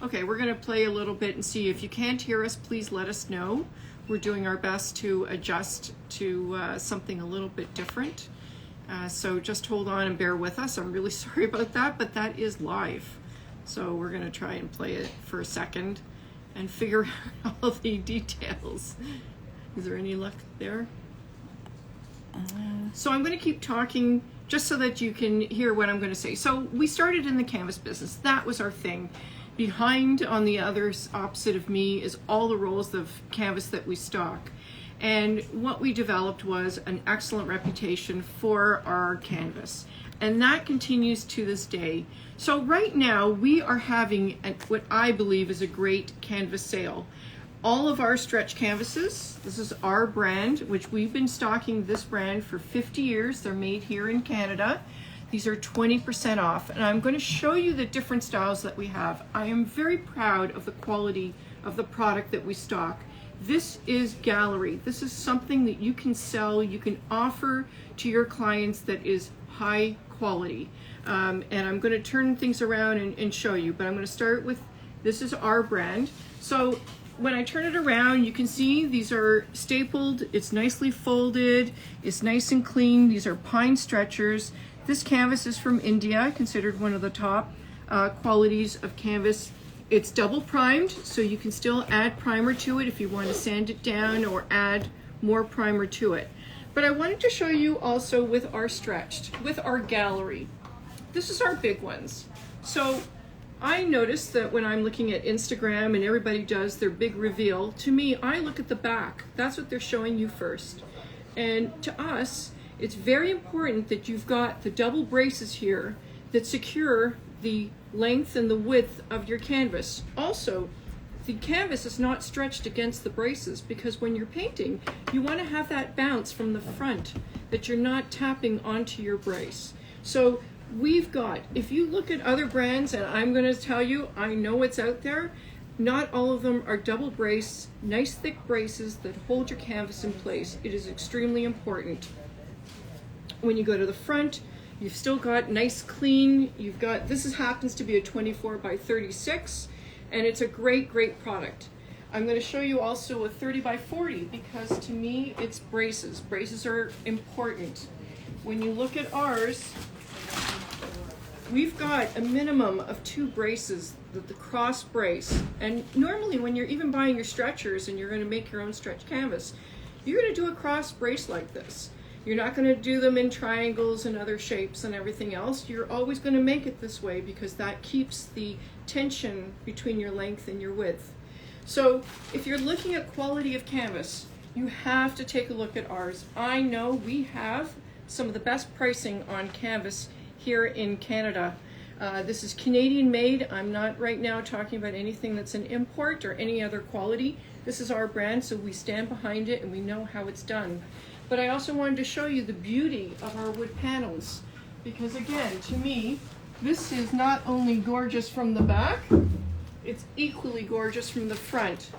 Okay, we're gonna play a little bit and see. If you can't hear us, please let us know. We're doing our best to adjust to something a little bit different. So just hold on and bear with us. I'm really sorry about that, but that is live. So we're gonna try and play it for a second and figure out all the details. Is there any luck there? So I'm gonna keep talking just so that you can hear what I'm gonna say. So we started in the canvas business. That was our thing. Behind, on the other opposite of me, is all the rolls of canvas that we stock. And what we developed was an excellent reputation for our canvas. And that continues to this day. So right now we are having what I believe is a great canvas sale. All of our stretch canvases, this is our brand, which we've been stocking this brand for 50 years. They're made here in Canada. These are 20% off, and I'm going to show you the different styles that we have. I am very proud of the quality of the product that we stock. This is Gallery. This is something that you can sell, you can offer to your clients that is high quality. And I'm going to turn things around and show you, but I'm going to start with, this is our brand. So when I turn it around, you can see these are stapled, it's nicely folded, it's nice and clean. These are pine stretchers. This canvas is from India, considered one of the top qualities of canvas. It's double primed, so you can still add primer to it if you want to sand it down or add more primer to it. But I wanted to show you also with our stretched, with our Gallery. This is our big ones. So I noticed that when I'm looking at Instagram and everybody does their big reveal, to me, I look at the back. That's what they're showing you first. And to us, it's very important that you've got the double braces here that secure the length and the width of your canvas. Also, the canvas is not stretched against the braces, because when you're painting, you want to have that bounce from the front, that you're not tapping onto your brace. So we've got, if you look at other brands, and I'm going to tell you, I know it's out there, not all of them are double brace, nice thick braces that hold your canvas in place. It is extremely important. When you go to the front, you've still got nice clean, you've got, happens to be a 24 by 36, and it's a great product. I'm going to show you also a 30 by 40, because to me it's braces. Braces are important. When you look at ours, we've got a minimum of 2 braces, the cross brace. And normally when you're even buying your stretchers and you're going to make your own stretch canvas, you're going to do a cross brace like this. You're not going to do them in triangles and other shapes and everything else. You're always going to make it this way, because that keeps the tension between your length and your width. So if you're looking at quality of canvas, you have to take a look at ours. I know we have some of the best pricing on canvas here in Canada. This is Canadian made. I'm not right now talking about anything that's an import or any other quality. This is our brand, so we stand behind it and we know how it's done. But I also wanted to show you the beauty of our wood panels, because again, to me, this is not only gorgeous from the back, it's equally gorgeous from the front.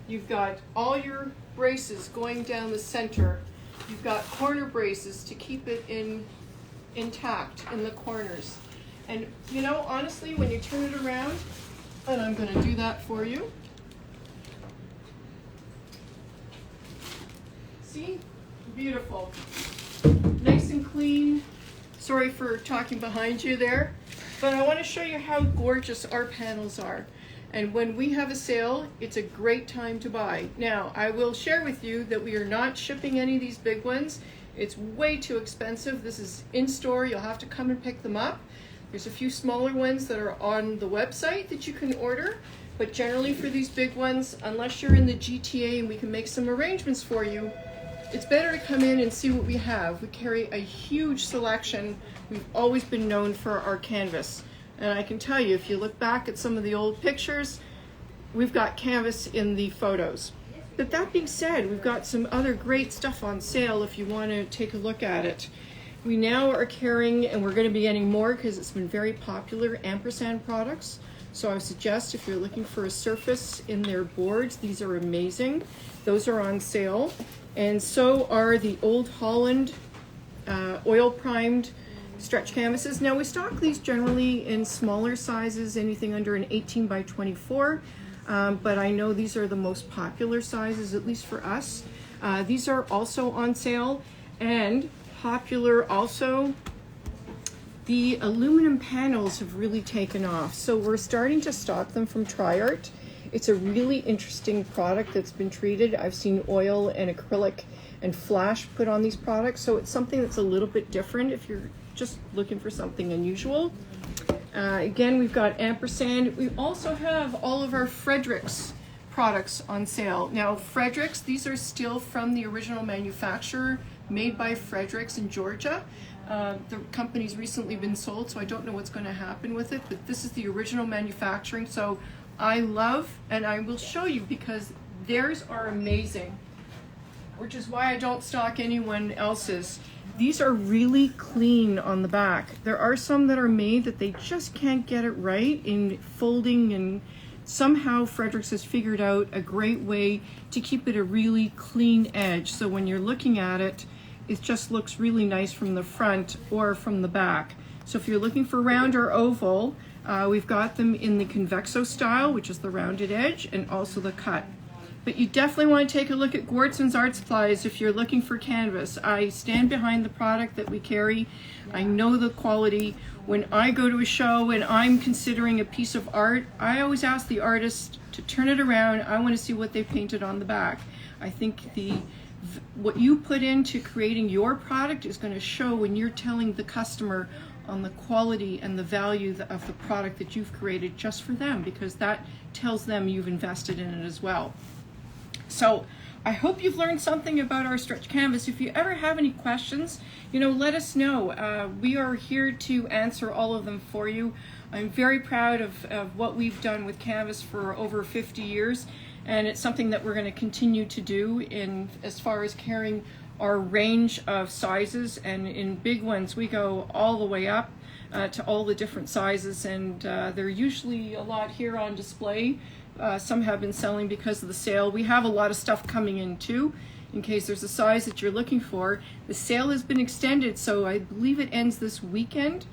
You've got all your braces going down the center. You've got corner braces to keep it intact in the corners. And you know, honestly, when you turn it around, and I'm going to do that for you. See? Beautiful. Nice and clean. Sorry for talking behind you there, but I want to show you how gorgeous our panels are. And when we have a sale, it's a great time to buy. Now, I will share with you that we are not shipping any of these big ones. It's way too expensive. This is in store. You'll have to come and pick them up. There's a few smaller ones that are on the website that you can order, but generally for these big ones, unless you're in the GTA and we can make some arrangements for you, it's better to come in and see what we have. We carry a huge selection. We've always been known for our canvas. And I can tell you, if you look back at some of the old pictures, we've got canvas in the photos. But that being said, we've got some other great stuff on sale if you want to take a look at it. We now are carrying, and we're going to be getting more because it's been very popular, ampersand products. So I would suggest if you're looking for a surface in their boards, these are amazing. Those are on sale. And so are the Old Holland oil primed stretch canvases. Now we stock these generally in smaller sizes, anything under an 18 by 24, but I know these are the most popular sizes, at least for us. These are also on sale, and popular also. The aluminum panels have really taken off, so we're starting to stock them from Tri-Art. It's a really interesting product that's been treated. I've seen oil and acrylic and flash put on these products, so it's something that's a little bit different if you're just looking for something unusual. Again, we've got ampersand. We also have all of our Fredericks products on sale. Now, Fredericks, these are still from the original manufacturer, made by Fredericks in Georgia. The company's recently been sold, so I don't know what's going to happen with it, but this is the original manufacturing. So I love, and I will show you because theirs are amazing, which is why I don't stock anyone else's. These are really clean on the back. There are some that are made that they just can't get it right in folding, and somehow Fredericks has figured out a great way to keep it a really clean edge. So when you're looking at it, it just looks really nice from the front or from the back. So if you're looking for round or oval, we've got them in the convexo style, which is the rounded edge, and also the cut. But you definitely want to take a look at Gordsson's Art Supplies if you're looking for canvas. I stand behind the product that we carry. I know the quality. When I go to a show and I'm considering a piece of art, I always ask the artist to turn it around. I want to see what they painted on the back. I think what you put into creating your product is going to show when you're telling the customer on the quality and the value of the product that you've created just for them, because that tells them you've invested in it as well. So I hope you've learned something about our stretch canvas. If you ever have any questions, let us know. We are here to answer all of them for you. I'm very proud of what we've done with canvas for over 50 years, and it's something that we're going to continue to do as far as carrying our range of sizes. And in big ones, we go all the way up to all the different sizes, and they're usually a lot here on display. Some have been selling because of the sale. We have a lot of stuff coming in too, in case there's a size that you're looking for. The sale has been extended, so I believe it ends this weekend.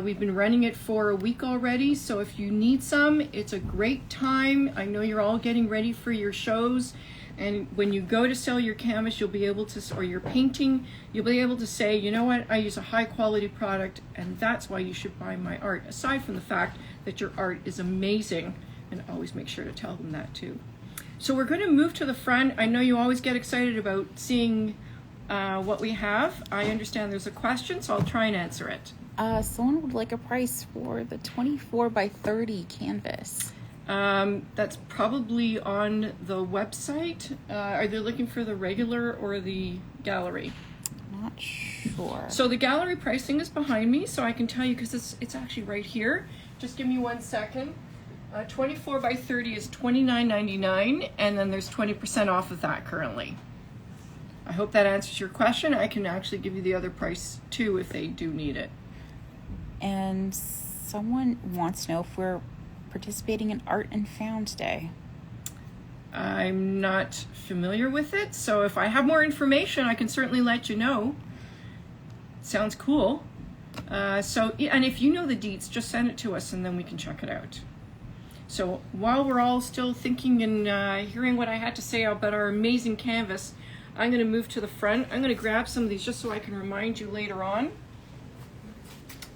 We've been running it for a week already, so if you need some, it's a great time. I know you're all getting ready for your shows, and when you go to sell your canvas, you'll be able to, or your painting, you'll be able to say, you know what, I use a high quality product, and that's why you should buy my art, aside from the fact that your art is amazing. And always make sure to tell them that too. So we're going to move to the front. I know you always get excited about seeing what we have. I understand there's a question, so I'll try and answer it. Someone would like a price for the 24 by 30 canvas. That's probably on the website. Are they looking for the regular or the gallery? Not sure. So the gallery pricing is behind me, so I can tell you because it's actually right here. Just give me 1 second. 24 by 30 is $29.99, and then there's 20% off of that currently. I hope that answers your question. I can actually give you the other price too if they do need it. And someone wants to know if we're participating in Art and Found Day. I'm not familiar with it, so if I have more information, I can certainly let you know. Sounds cool. And if you know the deets, just send it to us and then we can check it out. So while we're all still thinking and hearing what I had to say about our amazing canvas, I'm going to move to the front. I'm going to grab some of these just so I can remind you later on.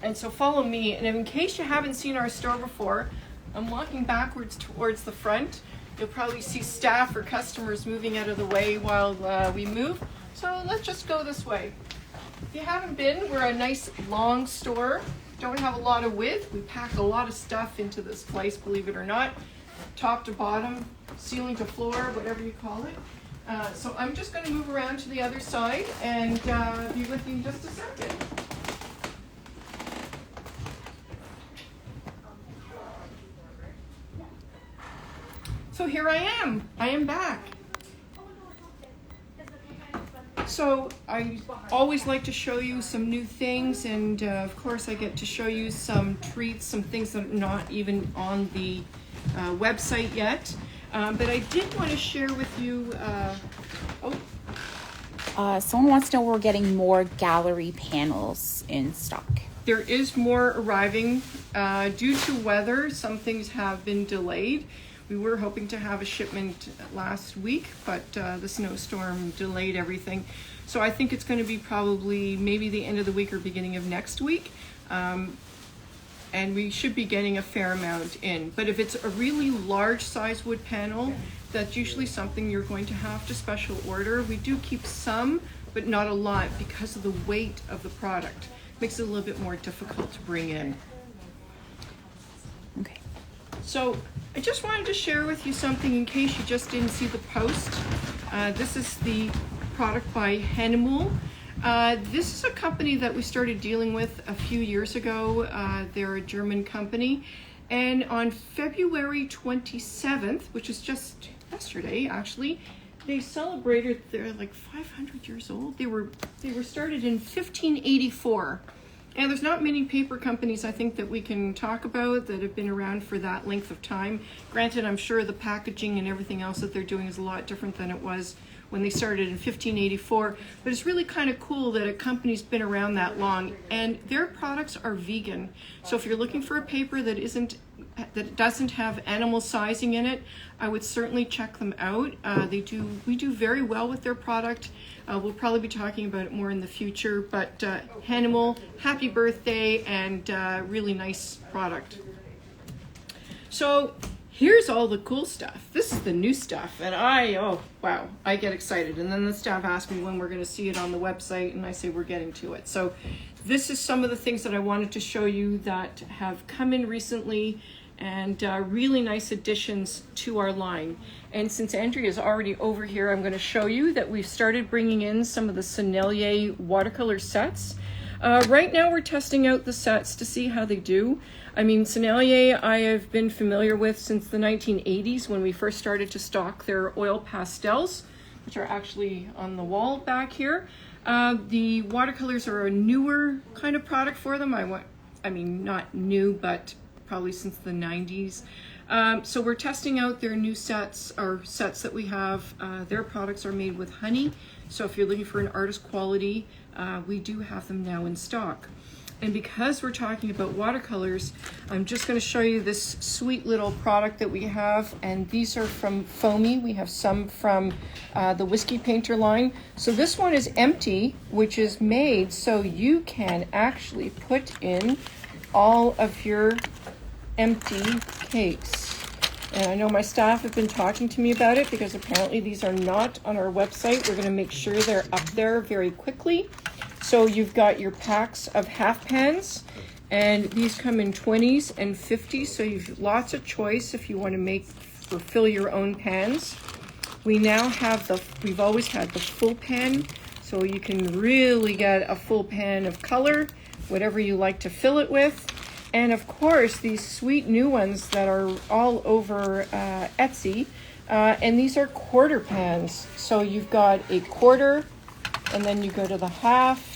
And so follow me. And in case you haven't seen our store before, I'm walking backwards towards the front. You'll probably see staff or customers moving out of the way while we move. So let's just go this way. If you haven't been, we're a nice long store. Don't have a lot of width. We pack a lot of stuff into this place, believe it or not. Top to bottom, ceiling to floor, whatever you call it. So I'm just going to move around to the other side and be with you in just a second. So here I am. I am back. So I always like to show you some new things, and of course I get to show you some treats, some things that are not even on the website yet. But I did want to share with you, Someone wants to know we're getting more gallery panels in stock. There is more arriving. Due to weather, some things have been delayed. We were hoping to have a shipment last week, but the snowstorm delayed everything. So I think it's going to be probably maybe the end of the week or beginning of next week. And we should be getting a fair amount in. But if it's a really large size wood panel, that's usually something you're going to have to special order. We do keep some, but not a lot because of the weight of the product. Makes it a little bit more difficult to bring in. Okay. So I just wanted to share with you something in case you just didn't see the post. This is the product by Hanimal. This is a company that we started dealing with a few years ago. They're a German company. And on February 27th, which is just yesterday actually, they celebrated, they're like 500 years old. They were started in 1584. And there's not many paper companies I think that we can talk about that have been around for that length of time. Granted, I'm sure the packaging and everything else that they're doing is a lot different than it was when they started in 1584, but it's really kind of cool that a company's been around that long, and their products are vegan. So if you're looking for a paper that doesn't have animal sizing in it, I would certainly check them out. We do very well with their product. We'll probably be talking about it more in the future, but Hanimal, happy birthday, and really nice product. So here's all the cool stuff. This is the new stuff, and oh wow, I get excited. And then the staff asked me when we're going to see it on the website, and I say we're getting to it. So this is some of the things that I wanted to show you that have come in recently, and really nice additions to our line. And since Andrea's already over here, I'm going to show you that we've started bringing in some of the Sennelier watercolor sets. Right now we're testing out the sets to see how they do. I mean, Sennelier I have been familiar with since the 1980s when we first started to stock their oil pastels, which are actually on the wall back here. The watercolors are a newer kind of product for them. I mean, not new, but probably since the 90s. So we're testing out their new sets, or sets that we have. Their products are made with honey. So if you're looking for an artist quality, we do have them now in stock. And because we're talking about watercolors, I'm just going to show you this sweet little product that we have. And these are from Foamy. We have some from the Whiskey Painter line. So this one is empty, which is made so you can actually put in all of your empty cakes. And I know my staff have been talking to me about it because apparently these are not on our website. We're going to make sure they're up there very quickly. So you've got your packs of half pans, and these come in 20s and 50s, so you've lots of choice if you want to make or fill your own pans. We now have we've always had the full pan, so you can really get a full pan of color, whatever you like to fill it with. And of course, these sweet new ones that are all over Etsy, and these are quarter pans. So you've got a quarter, and then you go to the half,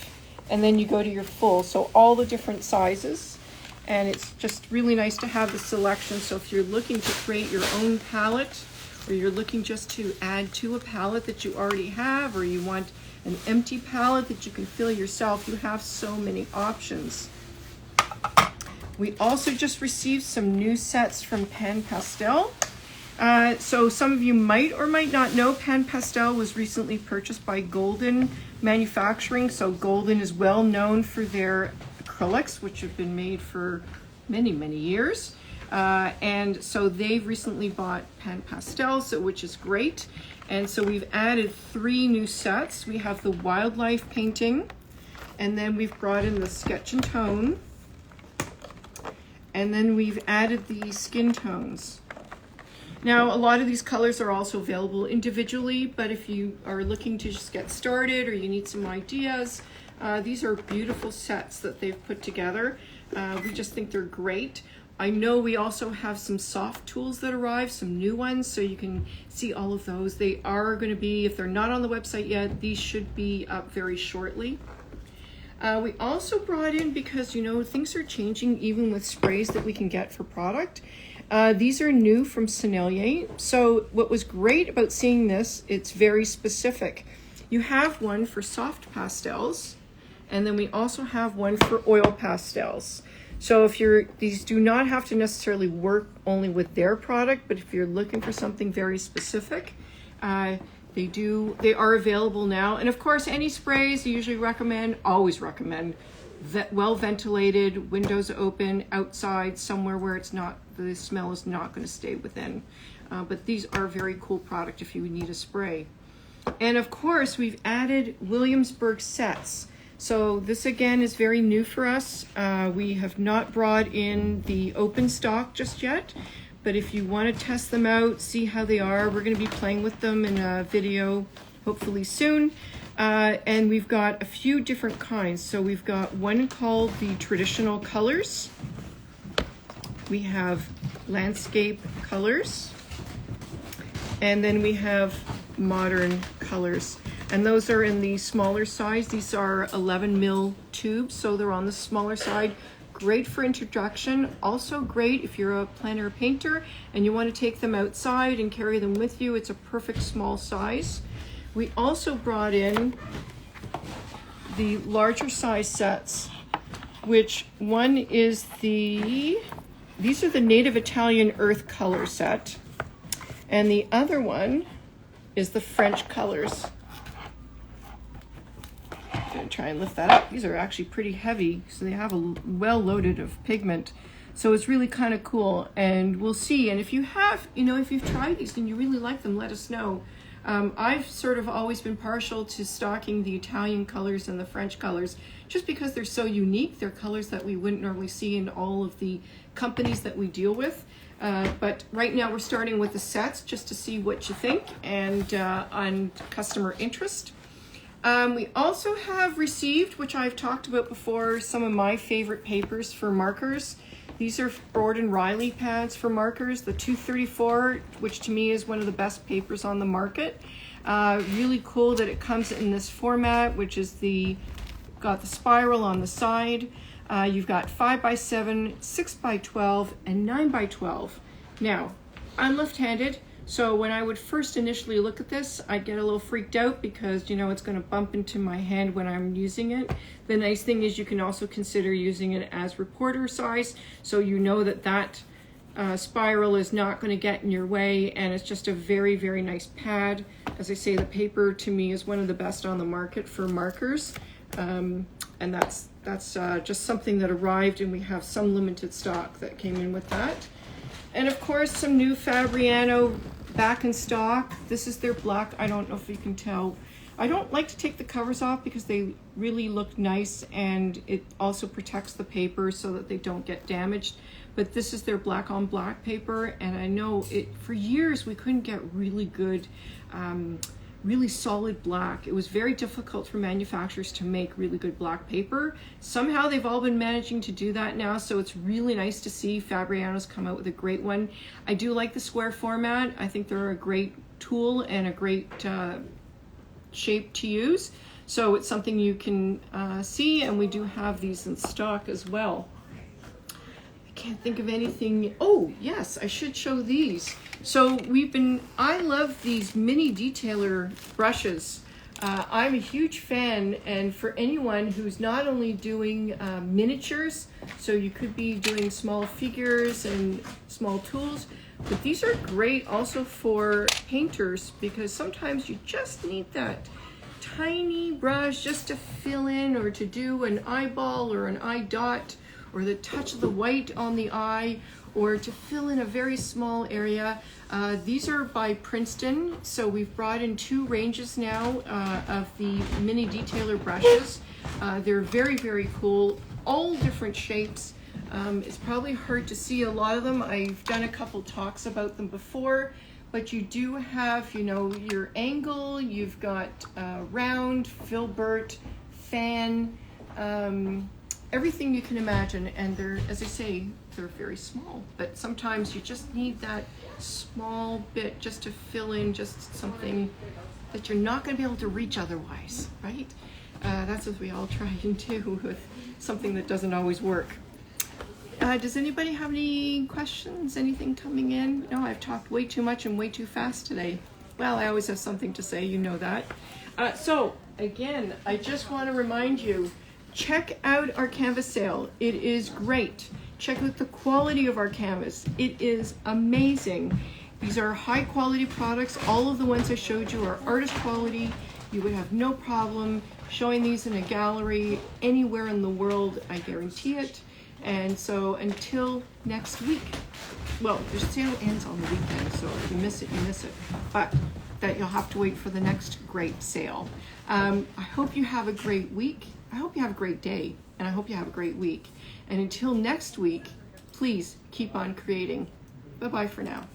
and then you go to your full. So all the different sizes, and it's just really nice to have the selection. So if you're looking to create your own palette, or you're looking just to add to a palette that you already have, or you want an empty palette that you can fill yourself, you have so many options. We also just received some new sets from Pan Pastel. So some of you might or might not know Pan Pastel was recently purchased by Golden Manufacturing. So Golden is well known for their acrylics, which have been made for many, many years. And so they've recently bought Pan Pastel, which is great. And so we've added 3 new sets. We have the wildlife painting, and then we've brought in the sketch and tone, and then we've added the skin tones. Now, a lot of these colors are also available individually, but if you are looking to just get started or you need some ideas, these are beautiful sets that they've put together. We just think they're great. I know we also have some soft tools that arrive, some new ones, so you can see all of those. They are going to be, if they're not on the website yet, these should be up very shortly. We also brought in, because you know things are changing even with sprays that we can get for product. These are new from Sennelier. So what was great about seeing this, it's very specific. You have one for soft pastels, and then we also have one for oil pastels. So if these do not have to necessarily work only with their product, but if you're looking for something very specific, they are available now. And of course, any sprays I usually always recommend well ventilated, windows open, outside, somewhere where the smell is not going to stay within. But these are a very cool product if you need a spray. And of course, we've added Williamsburg sets. So this again is very new for us. We have not brought in the open stock just yet, but if you want to test them out, see how they are, we're going to be playing with them in a video hopefully soon. And we've got a few different kinds. So we've got one called the traditional colors. We have landscape colors. And then we have modern colors. And those are in the smaller size. These are 11 mil tubes, so they're on the smaller side. Great for introduction. Also great if you're a planner or painter and you want to take them outside and carry them with you. It's a perfect small size. We also brought in the larger size sets, which one is these are the Native Italian Earth Color set. And the other one is the French Colors. I'm going to try and lift that up. These are actually pretty heavy, so they have a well loaded of pigment. So it's really kind of cool, and we'll see. And if you have, if you've tried these and you really like them, let us know. I've sort of always been partial to stocking the Italian colors and the French colors just because they're so unique. They're colors that we wouldn't normally see in all of the companies that we deal with. But right now we're starting with the sets just to see what you think and on customer interest. We also have received, which I've talked about before, some of my favorite papers for markers. These are Borden Riley pads for markers, the 234, which to me is one of the best papers on the market. Really cool that it comes in this format, which is got the spiral on the side. You've got 5x7, 6x12, and 9x12. Now, I'm left-handed, so when I would first initially look at this, I'd get a little freaked out because, it's going to bump into my hand when I'm using it. The nice thing is you can also consider using it as reporter size, so you know that spiral is not going to get in your way, and it's just a very, very nice pad. As I say, the paper to me is one of the best on the market for markers, and that's just something that arrived, and we have some limited stock that came in with that. And of course, some new Fabriano back in stock. This is their black. I don't know if you can tell. I don't like to take the covers off because they really look nice, and it also protects the paper so that they don't get damaged. But this is their black on black paper, and I know for years we couldn't get really good really solid black. It was very difficult for manufacturers to make really good black paper. Somehow they've all been managing to do that now, so it's really nice to see Fabriano's come out with a great one. I do like the square format. I think they're a great tool and a great shape to use. So it's something you can see, and we do have these in stock as well. I can't think of anything. Oh, yes, I should show these. So I love these mini detailer brushes. I'm a huge fan, and for anyone who's not only doing miniatures, so you could be doing small figures and small tools, but these are great also for painters because sometimes you just need that tiny brush just to fill in or to do an eyeball or an eye dot or the touch of the white on the eye or to fill in a very small area. These are by Princeton, so we've brought in 2 ranges now of the mini detailer brushes. They're very, very cool, all different shapes. It's probably hard to see a lot of them. I've done a couple talks about them before, but you do have, your angle, you've got round, filbert, fan, everything you can imagine, and they're, as I say, they're very small, but sometimes you just need that small bit just to fill in just something that you're not going to be able to reach otherwise, right? That's what we all try and do with something that doesn't always work. Does anybody have any questions, anything coming in? No, I've talked way too much and way too fast today. Well, I always have something to say, you know that. So again, I just want to remind you, check out our canvas sale. It is great. Check out the quality of our canvas. It is amazing. These are high quality products. All of the ones I showed you are artist quality. You would have no problem showing these in a gallery anywhere in the world, I guarantee it. And so until next week, well, the sale ends on the weekend, so if you miss it, you miss it. But that you'll have to wait for the next great sale. I hope you have a great week. I hope you have a great day, and I hope you have a great week. And until next week, please keep on creating. Bye-bye for now.